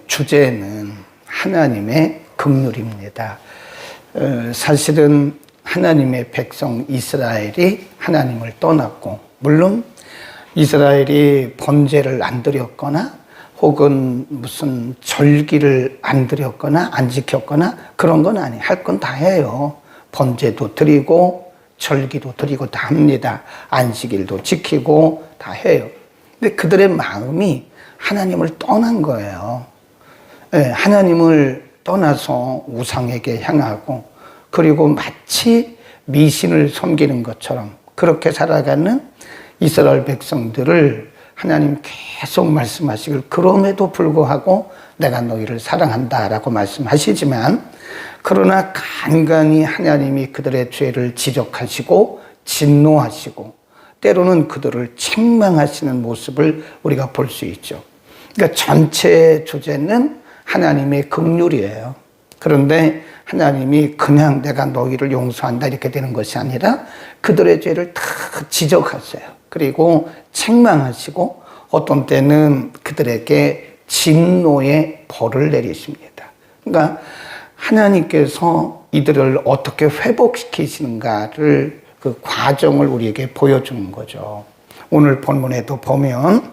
주제는 하나님의 긍휼입니다. 사실은 하나님의 백성 이스라엘이 하나님을 떠났고, 물론 이스라엘이 번제를 안 드렸거나 혹은 무슨 절기를 안 드렸거나 안 지켰거나 그런 건 아니에요. 할 건 다 해요. 번제도 드리고 절기도 드리고 다 합니다. 안식일도 지키고 다 해요. 근데 그들의 마음이 하나님을 떠난 거예요. 하나님을 떠나서 우상에게 향하고, 그리고 마치 미신을 섬기는 것처럼 그렇게 살아가는 이스라엘 백성들을 하나님 계속 말씀하시길, 그럼에도 불구하고 내가 너희를 사랑한다 라고 말씀하시지만, 그러나 간간히 하나님이 그들의 죄를 지적하시고 진노하시고 때로는 그들을 책망하시는 모습을 우리가 볼 수 있죠. 그러니까 전체 주제는 하나님의 긍휼이에요. 그런데 하나님이 그냥 내가 너희를 용서한다 이렇게 되는 것이 아니라 그들의 죄를 다 지적하세요. 그리고 책망하시고 어떤 때는 그들에게 진노의 벌을 내리십니다. 그러니까 하나님께서 이들을 어떻게 회복시키시는가를, 그 과정을 우리에게 보여주는 거죠. 오늘 본문에도 보면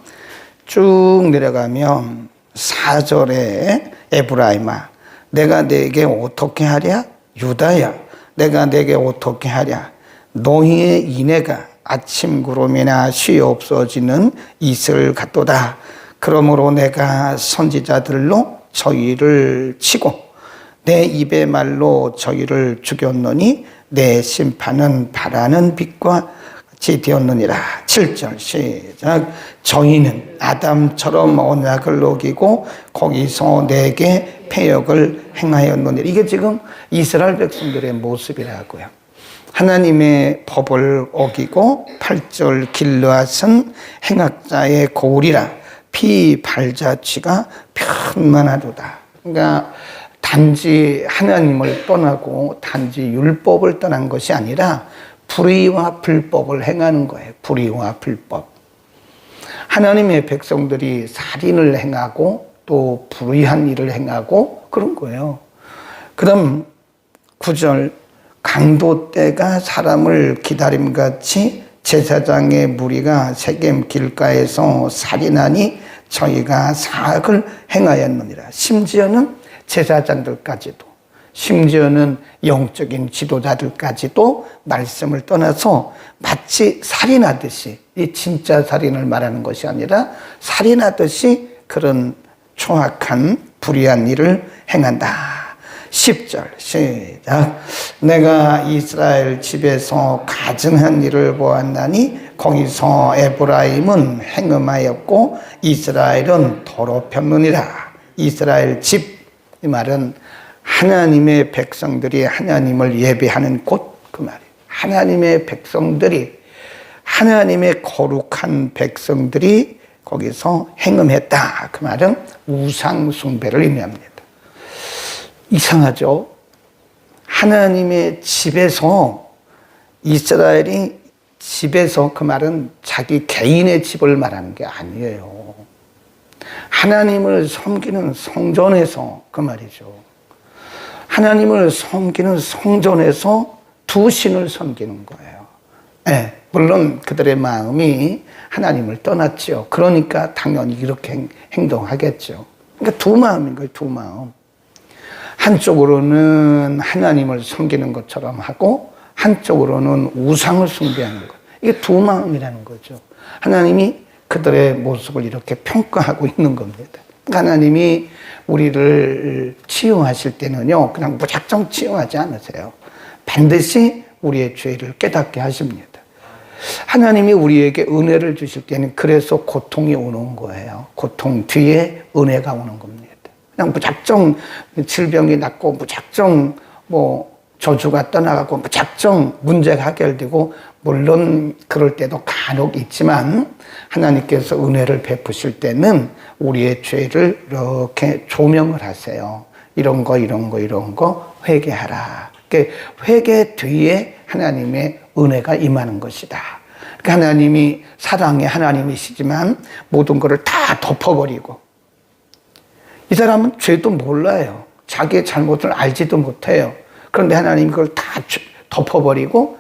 쭉 내려가면 4절에 에브라임아 내가 네게 어떻게 하랴? 유다야 내가 네게 어떻게 하랴? 너희의 인애가 아침 구름이나 쉬 없어지는 이슬 같도다. 그러므로 내가 선지자들로 저희를 치고 내 입의 말로 저희를 죽였노니 내 심판은 바라는 빛과 같이 되었느니라. 7절 시작. 저희는 아담처럼 언약을 어기고 거기서 내게 패역을 행하였느니라. 이게 지금 이스라엘 백성들의 모습이라고요. 하나님의 법을 어기고 8절 길르앗은 행악자의 고울이라 피 발자취가 편만하도다. 그러니까 단지 하나님을 떠나고 단지 율법을 떠난 것이 아니라 불의와 불법을 행하는 거예요. 불의와 불법. 하나님의 백성들이 살인을 행하고 또 불의한 일을 행하고 그런 거예요. 그다음 9절 강도 때가 사람을 기다림같이 제사장의 무리가 세겜 길가에서 살인하니 저희가 사악을 행하였느니라. 심지어는 제사장들까지도, 심지어는 영적인 지도자들까지도 말씀을 떠나서 마치 살인하듯이, 이 진짜 살인을 말하는 것이 아니라 살인하듯이 그런 초악한 불의한 일을 행한다. 10절 시작. 내가 이스라엘 집에서 가증한 일을 보았나니 거기서 에브라임은 행음하였고 이스라엘은 더럽혔느니라. 이스라엘 집, 이 말은 하나님의 백성들이 하나님을 예배하는 곳, 그 말이에요. 하나님의 백성들이, 하나님의 거룩한 백성들이 거기서 행음했다. 그 말은 우상 숭배를 의미합니다. 이상하죠? 하나님의 집에서, 이스라엘이 집에서, 그 말은 자기 개인의 집을 말하는 게 아니에요. 하나님을 섬기는 성전에서, 그 말이죠. 하나님을 섬기는 성전에서 두 신을 섬기는 거예요. 네, 물론 그들의 마음이 하나님을 떠났죠. 그러니까 당연히 이렇게 행동하겠죠. 그러니까 두 마음인 거예요, 두 마음. 한쪽으로는 하나님을 섬기는 것처럼 하고 한쪽으로는 우상을 숭배하는 것. 이게 두 마음이라는 거죠. 하나님이 그들의 모습을 이렇게 평가하고 있는 겁니다. 하나님이 우리를 치유하실 때는요, 그냥 무작정 치유하지 않으세요. 반드시 우리의 죄를 깨닫게 하십니다. 하나님이 우리에게 은혜를 주실 때는 그래서 고통이 오는 거예요. 고통 뒤에 은혜가 오는 겁니다. 그냥 무작정 질병이 낫고 무작정 저주가 떠나가고 무작정 문제가 해결되고, 물론 그럴 때도 간혹 있지만 하나님께서 은혜를 베푸실 때는 우리의 죄를 이렇게 조명을 하세요. 이런 거 회개하라. 회개 뒤에 하나님의 은혜가 임하는 것이다. 하나님이 사랑의 하나님이시지만 모든 것을 다 덮어버리고 이 사람은 죄도 몰라요. 자기의 잘못을 알지도 못해요. 그런데 하나님이 그걸 다 덮어버리고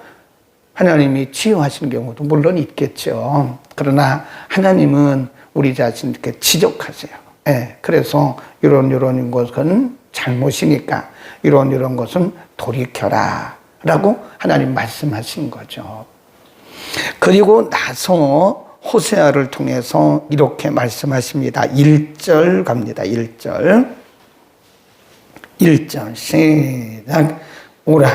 하나님이 치유하시는 경우도 물론 있겠죠. 그러나 하나님은 우리 자신 이렇게 지적하세요. 예, 그래서 이런 것은 잘못이니까 이런 것은 돌이켜라 라고 하나님 말씀하신 거죠. 그리고 나서 호세아를 통해서 이렇게 말씀하십니다. 1절 갑니다. 1절 시작. 오라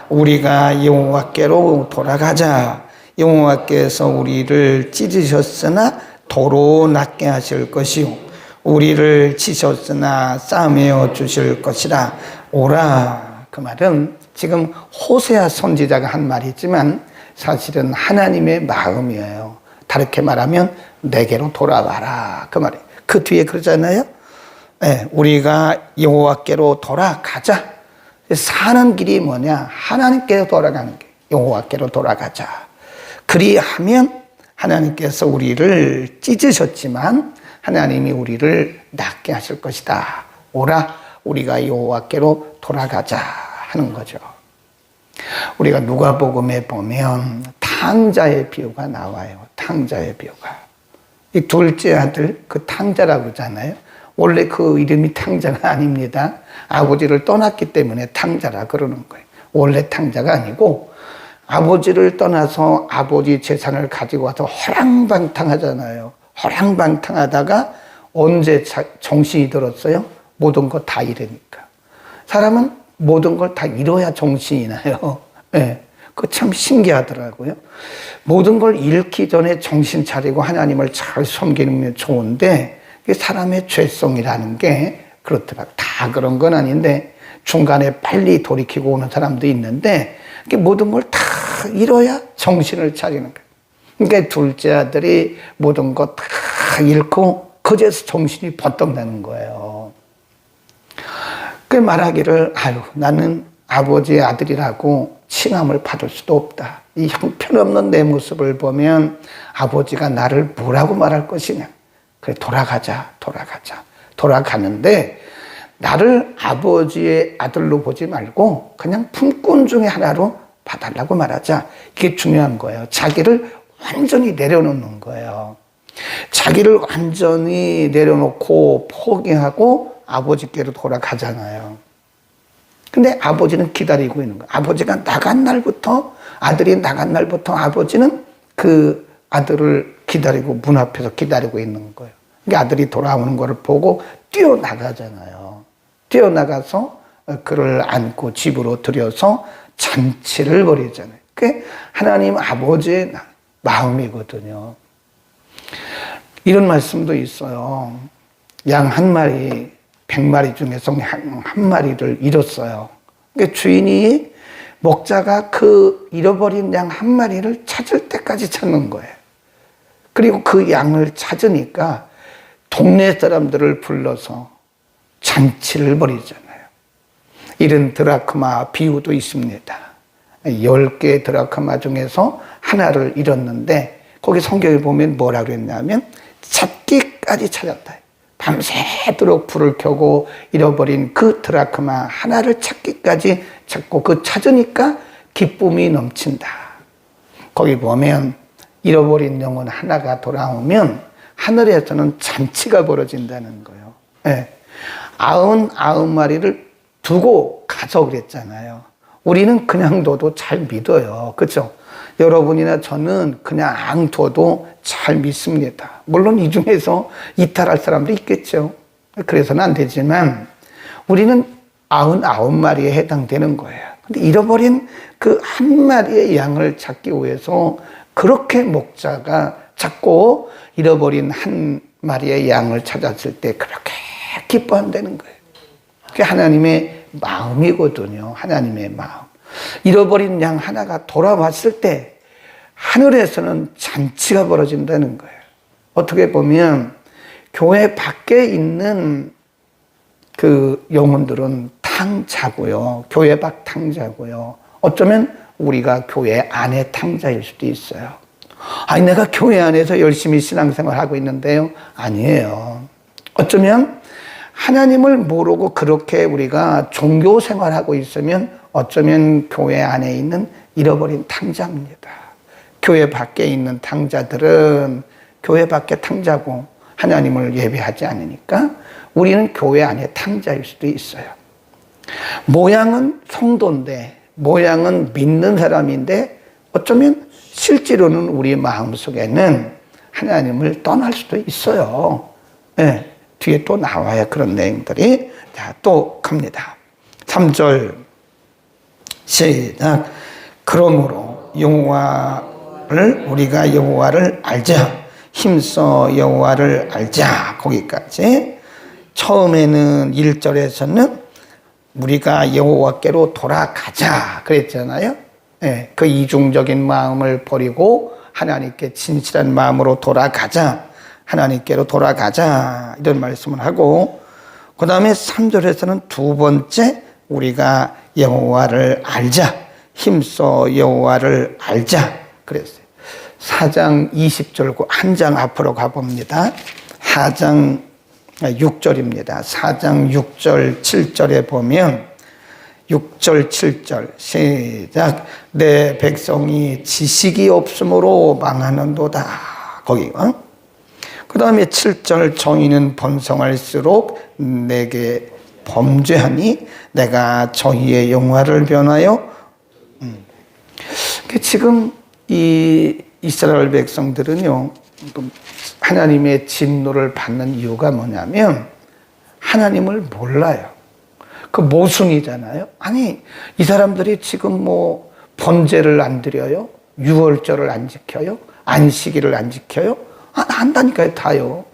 우리가 여호와께로 돌아가자. 여호와께서 우리를 찢으셨으나 도로 낫게 하실 것이요 우리를 치셨으나 싸매어 주실 것이라. 오라, 그 말은 지금 호세아 선지자가 한 말이지만 사실은 하나님의 마음이에요. 다르게 말하면 내게로 돌아와라, 그 말이에요. 그 뒤에 그러잖아요. 네, 우리가 여호와께로 돌아가자. 사는 길이 뭐냐? 하나님께로 돌아가는 길. 여호와께로 돌아가자. 그리하면 하나님께서 우리를 찢으셨지만 하나님이 우리를 낫게 하실 것이다. 오라, 우리가 여호와께로 돌아가자 하는 거죠. 우리가 누가복음에 보면 탕자의 비유가 나와요. 탕자의 비유가. 이 둘째 아들, 그 탕자라고 그러잖아요. 원래 그 이름이 탕자가 아닙니다. 아버지를 떠났기 때문에 탕자라 그러는 거예요. 원래 탕자가 아니고 아버지를 떠나서 아버지 재산을 가지고 와서 허랑방탕하잖아요. 허랑방탕하다가 언제 정신이 들었어요? 모든 거 다 잃으니까. 사람은 모든 걸 다 잃어야 정신이 나요. 네. 그거 참 신기하더라고요. 모든 걸 잃기 전에 정신 차리고 하나님을 잘 섬기면 좋은데 사람의 죄성이라는 게 그렇더라고요. 다 그런 건 아닌데 중간에 빨리 돌이키고 오는 사람도 있는데 모든 걸 다 잃어야 정신을 차리는 거예요. 그러니까 둘째 아들이 모든 거 다 잃고 그제서 정신이 번떡 나는 거예요. 그 말하기를 아유 나는 아버지의 아들이라고 칭함을 받을 수도 없다. 이 형편없는 내 모습을 보면 아버지가 나를 뭐라고 말할 것이냐. 그래 돌아가자. 돌아가는데 나를 아버지의 아들로 보지 말고 그냥 품꾼 중에 하나로 봐달라고 말하자. 이게 중요한 거예요. 자기를 완전히 내려놓는 거예요. 자기를 완전히 내려놓고 포기하고 아버지께로 돌아가잖아요. 근데 아버지는 기다리고 있는 거예요. 아버지가 나간 날부터, 아들이 나간 날부터 아버지는 그 아들을 기다리고 문 앞에서 기다리고 있는 거예요. 그러니까 아들이 돌아오는 것을 보고 뛰어나가잖아요. 뛰어나가서 그를 안고 집으로 들여서 잔치를 벌이잖아요. 그게 하나님 아버지의 마음이거든요. 이런 말씀도 있어요. 양 한 마리, 100마리 중에서 한 마리를 잃었어요. 그러니까 주인이 목자가 그 잃어버린 양 한 마리를 찾을 때까지 찾는 거예요. 그리고 그 양을 찾으니까 동네 사람들을 불러서 잔치를 벌이잖아요. 이런 드라크마 비유도 있습니다. 10개의 드라크마 중에서 하나를 잃었는데 거기 성경에 보면 뭐라고 했냐면 찾기까지 찾았다. 밤새도록 불을 켜고 잃어버린 그 드라크마 하나를 찾기까지 찾고 그 찾으니까 기쁨이 넘친다. 거기 보면 잃어버린 영혼 하나가 돌아오면 하늘에서는 잔치가 벌어진다는 거예요. 네. 99마리를 두고 가서 그랬잖아요. 우리는 그냥 둬도 잘 믿어요. 그렇죠? 여러분이나 저는 그냥 둬도 잘 믿습니다. 물론 이 중에서 이탈할 사람도 있겠죠. 그래서는 안 되지만 우리는 99마리에 해당되는 거예요. 근데 잃어버린 그 한 마리의 양을 찾기 위해서 그렇게 목자가 찾고 잃어버린 한 마리의 양을 찾았을 때 그렇게 기뻐한다는 거예요. 그게 하나님의 마음이거든요. 하나님의 마음. 잃어버린 양 하나가 돌아왔을 때 하늘에서는 잔치가 벌어진다는 거예요. 어떻게 보면 교회 밖에 있는 그 영혼들은 탕자고요. 교회 밖 탕자고요. 어쩌면 우리가 교회 안에 탕자일 수도 있어요. 아니 내가 교회 안에서 열심히 신앙생활하고 있는데요. 아니에요. 어쩌면 하나님을 모르고 그렇게 우리가 종교 생활하고 있으면 어쩌면 교회 안에 있는 잃어버린 탕자입니다. 교회 밖에 있는 탕자들은 교회 밖에 탕자고 하나님을 예배하지 않으니까 우리는 교회 안에 탕자일 수도 있어요. 모양은 성도인데, 모양은 믿는 사람인데 어쩌면 실제로는 우리 마음속에는 하나님을 떠날 수도 있어요. 네, 뒤에 또 나와요. 그런 내용들이. 자, 또 갑니다. 3절 시작. 그러므로 우리가 여호와를 알자. 힘써 여호와를 알자. 거기까지. 처음에는 1절에서는 우리가 여호와께로 돌아가자 그랬잖아요. 네, 그 이중적인 마음을 버리고 하나님께 진실한 마음으로 돌아가자. 하나님께로 돌아가자. 이런 말씀을 하고, 그 다음에 3절에서는 두 번째 우리가 여호와를 알자. 힘써 여호와를 알자. 그랬어요. 4장 20절고 한 장 앞으로 가봅니다. 4장 6절입니다. 4장 6절 7절에 보면 6절 7절 시작. 내 백성이 지식이 없으므로 망하는도다. 거기 그 다음에 7절 정의는 번성할수록 내게 범죄하니 내가 저희의 영화를 변하여 지금 이 이스라엘 백성들은요 하나님의 진노를 받는 이유가 뭐냐면 하나님을 몰라요. 그 모순이잖아요. 아니 이 사람들이 지금 뭐 번제를 안 드려요? 유월절을 안 지켜요? 안식일을 안 지켜요? 한다니까요. 다요.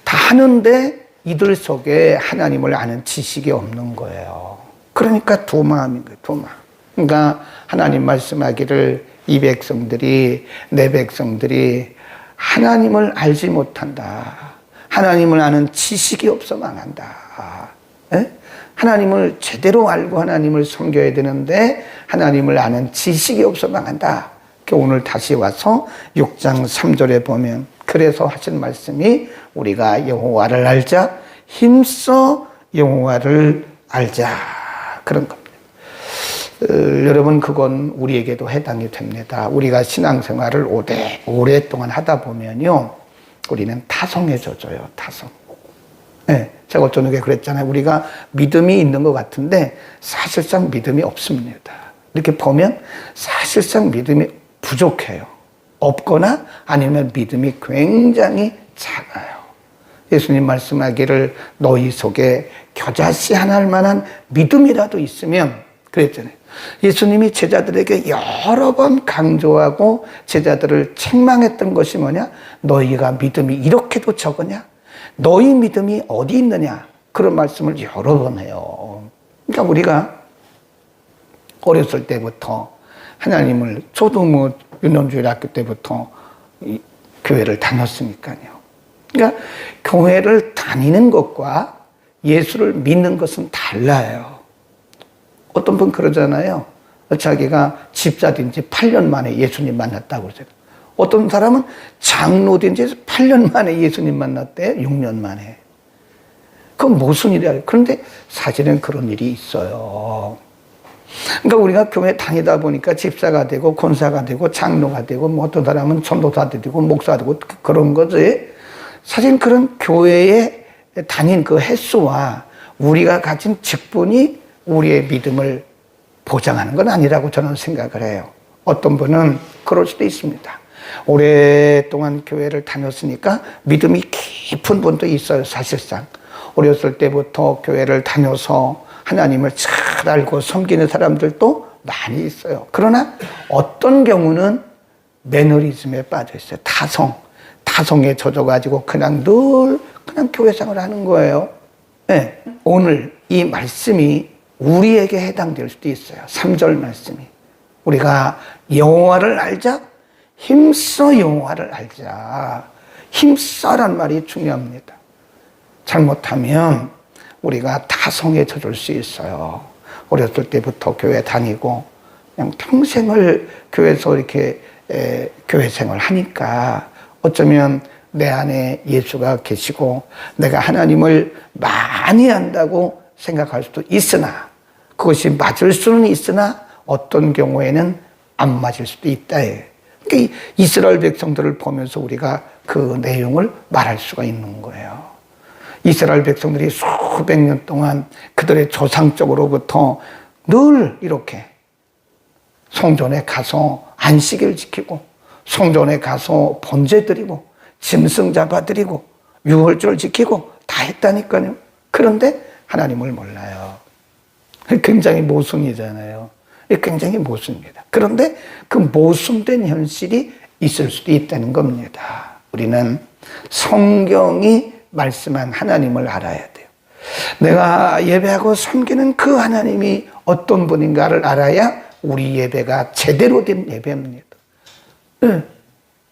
다 하는데 이들 속에 하나님을 아는 지식이 없는 거예요. 그러니까 두 마음인 거예요. 두 마음. 그러니까 하나님 말씀하기를 이 백성들이 내 백성들이 하나님을 알지 못한다. 하나님을 아는 지식이 없어 망한다. 에? 하나님을 제대로 알고 하나님을 섬겨야 되는데 하나님을 아는 지식이 없어 망한다. 오늘 다시 와서 6장 3절에 보면 그래서 하신 말씀이 우리가 여호와를 알자. 힘써 여호와를 알자. 그런 겁니다. 여러분 그건 우리에게도 해당이 됩니다. 우리가 신앙생활을 오랫동안 하다 보면요 우리는 타성해져요. 타성. 네, 제가 어쩌게 그랬잖아요. 우리가 믿음이 있는 것 같은데 사실상 믿음이 없습니다. 이렇게 보면 사실상 믿음이 부족해요. 없거나 아니면 믿음이 굉장히 작아요. 예수님 말씀하기를 너희 속에 겨자씨 하나일 만한 믿음이라도 있으면 그랬잖아요. 예수님이 제자들에게 여러 번 강조하고 제자들을 책망했던 것이 뭐냐? 너희가 믿음이 이렇게도 적으냐? 너희 믿음이 어디 있느냐? 그런 말씀을 여러 번 해요. 그러니까 우리가 어렸을 때부터 하나님을, 저도 뭐 유년주일 학교 때부터 교회를 다녔으니까요. 그러니까 교회를 다니는 것과 예수를 믿는 것은 달라요. 어떤 분 그러잖아요. 자기가 집사된 지 8년 만에 예수님 만났다고 그러잖아요. 어떤 사람은 장로된 지 8년 만에 예수님 만났대. 6년 만에. 그건 무슨 일이야. 그런데 사실은 그런 일이 있어요. 그러니까 우리가 교회 다니다 보니까 집사가 되고 권사가 되고 장로가 되고 뭐 어떤 사람은 전도사 되고 목사가 되고 그런 거지. 사실 그런 교회에 다닌 그 횟수와 우리가 가진 직분이 우리의 믿음을 보장하는 건 아니라고 저는 생각을 해요. 어떤 분은 그럴 수도 있습니다. 오랫동안 교회를 다녔으니까 믿음이 깊은 분도 있어요. 사실상 어렸을 때부터 교회를 다녀서 하나님을 잘 알고 섬기는 사람들도 많이 있어요. 그러나 어떤 경우는 매너리즘에 빠져 있어요. 타성에 젖어가지고 그냥 교회 생활을 하는 거예요. 네. 오늘 이 말씀이 우리에게 해당될 수도 있어요. 3절 말씀이. 우리가 여호와를 알자. 힘써 여호와를 알자. 힘써란 말이 중요합니다. 잘못하면 우리가 타성에 젖을 수 있어요. 어렸을 때부터 교회 다니고 그냥 평생을 교회에서 이렇게 교회 생활 하니까 어쩌면 내 안에 예수가 계시고 내가 하나님을 많이 안다고 생각할 수도 있으나 그것이 맞을 수는 있으나 어떤 경우에는 안 맞을 수도 있다. 그러니까 이스라엘 백성들을 보면서 우리가 그 내용을 말할 수가 있는 거예요. 이스라엘 백성들이 수백 년 동안 그들의 조상 쪽으로부터 늘 이렇게 성전에 가서 안식일 지키고 성전에 가서 번제 드리고 짐승 잡아드리고 유월절 지키고 다 했다니까요. 그런데 하나님을 몰라요. 굉장히 모순이잖아요. 굉장히 모순입니다. 그런데 그 모순된 현실이 있을 수도 있다는 겁니다. 우리는 성경이 말씀한 하나님을 알아야 돼요. 내가 예배하고 섬기는 그 하나님이 어떤 분인가를 알아야 우리 예배가 제대로 된 예배입니다. 네.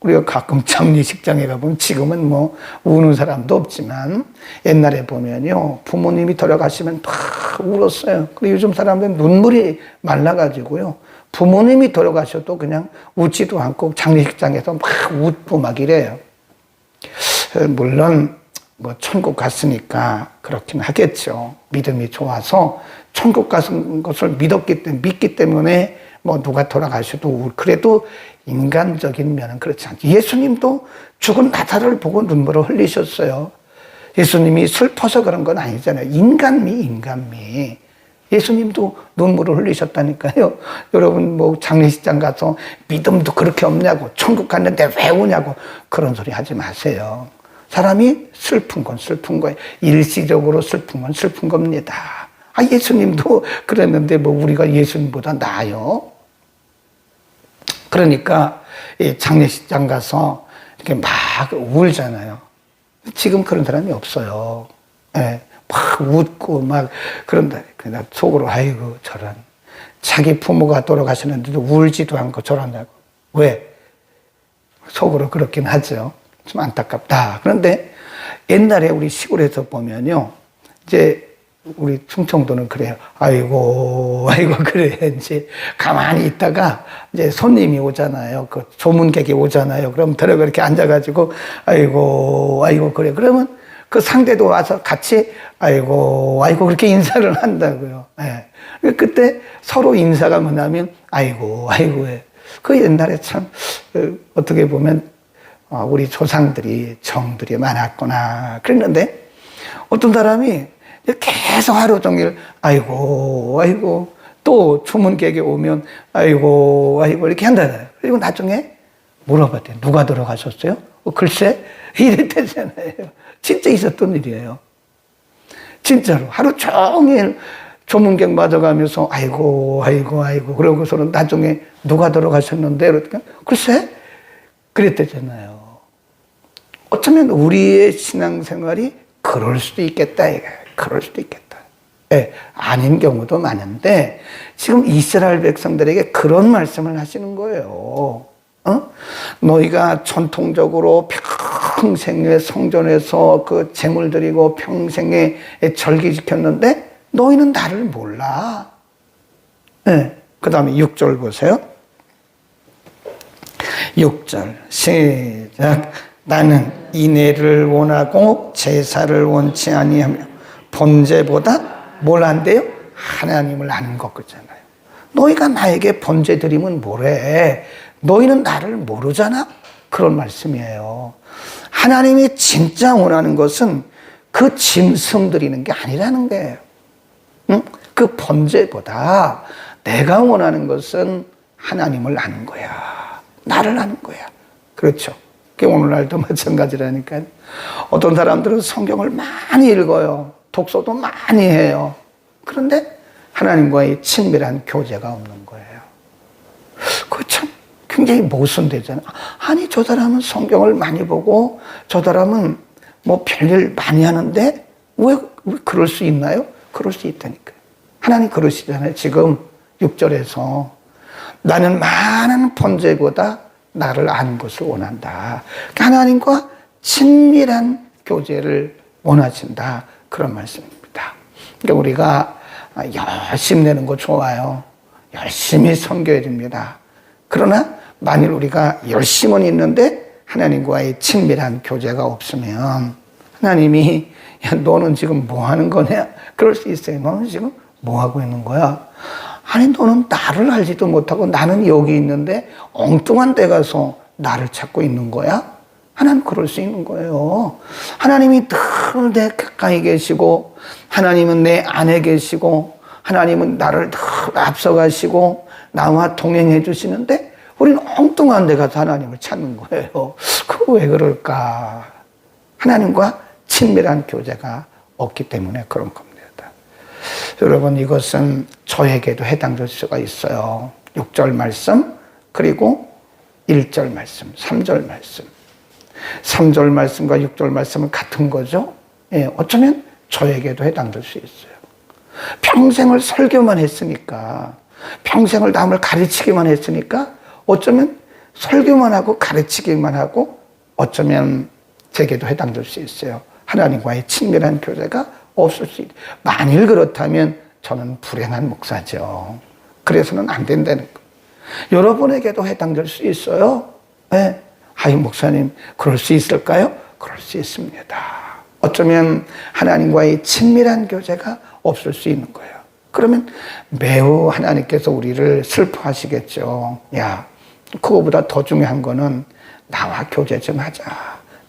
우리가 가끔 장례식장에 가보면 지금은 뭐 우는 사람도 없지만 옛날에 보면요 부모님이 돌아가시면 다 울었어요. 그리고 요즘 사람들은 눈물이 말라가지고요 부모님이 돌아가셔도 그냥 웃지도 않고 장례식장에서 막 웃고 막 이래요. 물론 뭐 천국 갔으니까 그렇긴 하겠죠. 믿음이 좋아서 천국 가는 것을 믿기 때문에 뭐 누가 돌아가셔도 그래도 인간적인 면은 그렇지 않죠. 예수님도 죽은 나사로를 보고 눈물을 흘리셨어요. 예수님이 슬퍼서 그런 건 아니잖아요. 인간미. 예수님도 눈물을 흘리셨다니까요. 여러분 뭐 장례식장 가서 믿음도 그렇게 없냐고 천국 갔는데 왜 우냐고 그런 소리 하지 마세요. 사람이 슬픈 건 슬픈 거예요. 일시적으로 슬픈 건 슬픈 겁니다. 예수님도 그랬는데 뭐 우리가 예수님보다 나아요? 그러니까 장례식장 가서 이렇게 막 울잖아요. 지금 그런 사람이 없어요. 예, 막 웃고 막 그런다. 그냥 속으로 아이고 저런 자기 부모가 돌아가셨는데도 울지도 않고 저런다고. 왜? 속으로 그렇긴 하죠. 좀 안타깝다. 그런데 옛날에 우리 시골에서 보면요, 이제 우리 충청도는 그래요. 아이고 그래. 이제 가만히 있다가 이제 손님이 오잖아요. 그 조문객이 오잖아요. 그럼 들어가 이렇게 앉아가지고 아이고 그래. 그러면 그 상대도 와서 같이 아이고 그렇게 인사를 한다고요. 예. 그때 서로 인사가 뭐냐면 아이고 해. 그 옛날에 참 어떻게 보면 우리 조상들이 정들이 많았구나 그랬는데 어떤 사람이 계속 하루 종일 아이고 또 주문객이 오면 아이고 이렇게 한다잖아요. 그리고 나중에 물어봤대요. 누가 돌아가셨어요? 글쎄 이랬대잖아요. 진짜 있었던 일이에요. 진짜로 하루 종일 조문객 맞아가면서 아이고 그러고서는 나중에 누가 돌아가셨는데 그러니까 글쎄 그랬대잖아요. 어쩌면 우리의 신앙생활이 그럴 수도 있겠다 이거예요. 그럴 수도 있겠다. 네, 아닌 경우도 많은데 지금 이스라엘 백성들에게 그런 말씀을 하시는 거예요. 너희가 전통적으로 평생에 성전에서 그 제물 드리고 평생에 절기 지켰는데 너희는 나를 몰라. 네, 그 다음에 6절 보세요. 6절 시작. 나는 인애를 원하고 제사를 원치 아니하며 번제보다 뭘 한대요? 하나님을 아는 것 그잖아요. 너희가 나에게 번제 드리면 뭐래? 너희는 나를 모르잖아? 그런 말씀이에요. 하나님이 진짜 원하는 것은 그 짐승 드리는 게 아니라는 거예요. 응? 그 번제보다 내가 원하는 것은 하나님을 아는 거야. 나를 아는 거야. 그렇죠. 그게 오늘날도 마찬가지라니까요. 어떤 사람들은 성경을 많이 읽어요. 독서도 많이 해요. 그런데 하나님과의 친밀한 교제가 없는 거예요. 그거 참 굉장히 모순되잖아요. 아니 저 사람은 성경을 많이 보고 저 사람은 뭐 별일 많이 하는데 왜 그럴 수 있나요? 그럴 수 있다니까요. 하나님 그러시잖아요. 지금 6절에서 나는 많은 번제보다 나를 아는 것을 원한다. 하나님과 친밀한 교제를 원하신다. 그런 말씀입니다. 그러니까 우리가 열심히 내는 거 좋아요. 열심히 섬겨야 됩니다. 그러나 만일 우리가 열심은 있는데 하나님과의 친밀한 교제가 없으면 하나님이 야, 너는 지금 뭐 하는 거냐? 그럴 수 있어요. 너는 지금 뭐 하고 있는 거야? 아니, 너는 나를 알지도 못하고 나는 여기 있는데 엉뚱한 데 가서 나를 찾고 있는 거야? 하나님 그럴 수 있는 거예요. 하나님이 늘 내 가까이 계시고, 하나님은 내 안에 계시고, 하나님은 나를 늘 앞서가시고 나와 동행해 주시는데 우리는 엉뚱한 데 가서 하나님을 찾는 거예요. 그거 왜 그럴까? 하나님과 친밀한 교제가 없기 때문에 그런 겁니다. 여러분, 이것은 저에게도 해당될 수가 있어요. 6절 말씀, 그리고 1절 말씀, 3절 말씀. 3절 말씀과 6절 말씀은 같은 거죠. 예, 어쩌면 저에게도 해당될 수 있어요. 평생을 설교만 했으니까, 평생을 남을 가르치기만 했으니까 어쩌면 설교만 하고 가르치기만 하고 어쩌면 제게도 해당될 수 있어요. 하나님과의 친밀한 교제가 없을 수 있다. 만일 그렇다면 저는 불행한 목사죠. 그래서는 안 된다는 거. 여러분에게도 해당될 수 있어요. 네. 아이, 목사님, 그럴 수 있을까요? 그럴 수 있습니다. 어쩌면 하나님과의 친밀한 교제가 없을 수 있는 거예요. 그러면 매우 하나님께서 우리를 슬퍼하시겠죠. 야, 그거보다 더 중요한 거는 나와 교제 좀 하자.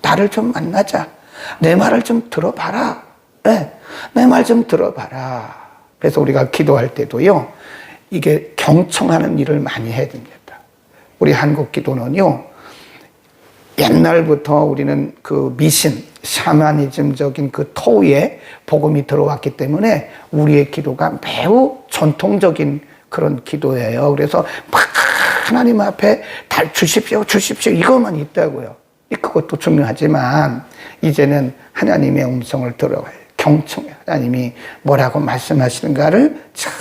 나를 좀 만나자. 내 말을 좀 들어봐라. 네, 내 말 좀 들어봐라. 그래서 우리가 기도할 때도요, 이게 경청하는 일을 많이 해야 됩니다. 우리 한국 기도는요, 옛날부터 우리는 그 미신, 샤머니즘적인 그 토의에 복음이 들어왔기 때문에 우리의 기도가 매우 전통적인 그런 기도예요. 그래서 막 하나님 앞에 달 주십시오, 주십시오, 이것만 있다고요. 그것도 중요하지만 이제는 하나님의 음성을 들어봐요. 경청해. 하나님이 뭐라고 말씀하시는가를 잘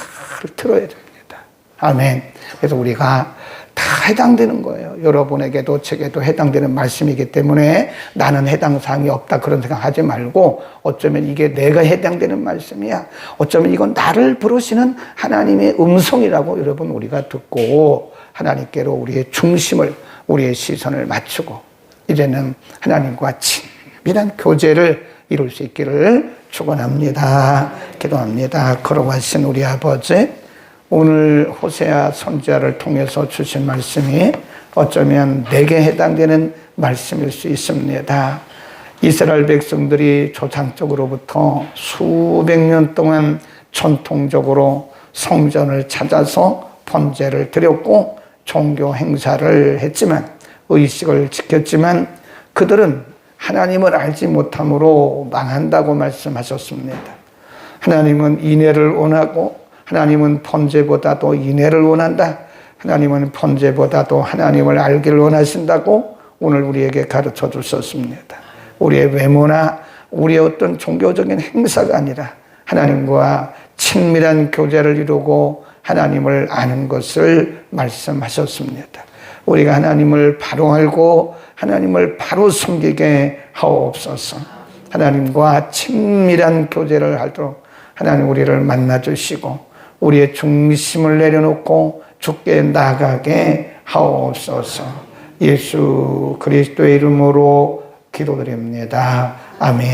들어야 됩니다. 아멘. 그래서 우리가 다 해당되는 거예요. 여러분에게도 제게도 해당되는 말씀이기 때문에 나는 해당 사항이 없다 그런 생각하지 말고 어쩌면 이게 내가 해당되는 말씀이야. 어쩌면 이건 나를 부르시는 하나님의 음성이라고 여러분 우리가 듣고 하나님께로 우리의 중심을, 우리의 시선을 맞추고 이제는 하나님과 친밀한 교제를 이룰 수 있기를 축원합니다. 기도합니다. 걸어가신 우리 아버지, 오늘 호세아 선지자를 통해서 주신 말씀이 어쩌면 내게 해당되는 말씀일 수 있습니다. 이스라엘 백성들이 조상적으로부터 수백 년 동안 전통적으로 성전을 찾아서 번제를 드렸고 종교 행사를 했지만, 의식을 지켰지만 그들은 하나님을 알지 못함으로 망한다고 말씀하셨습니다. 하나님은 인애를 원하고 하나님은 번제보다도 인애를 원한다. 하나님은 번제보다도 하나님을 알기를 원하신다고 오늘 우리에게 가르쳐 주셨습니다. 우리의 외모나 우리의 어떤 종교적인 행사가 아니라 하나님과 친밀한 교제를 이루고 하나님을 아는 것을 말씀하셨습니다. 우리가 하나님을 바로 알고 하나님을 바로 섬기게 하옵소서. 하나님과 친밀한 교제를 하도록 하나님 우리를 만나주시고 우리의 중심을 내려놓고 주께 나가게 하옵소서. 예수 그리스도의 이름으로 기도드립니다. 아멘.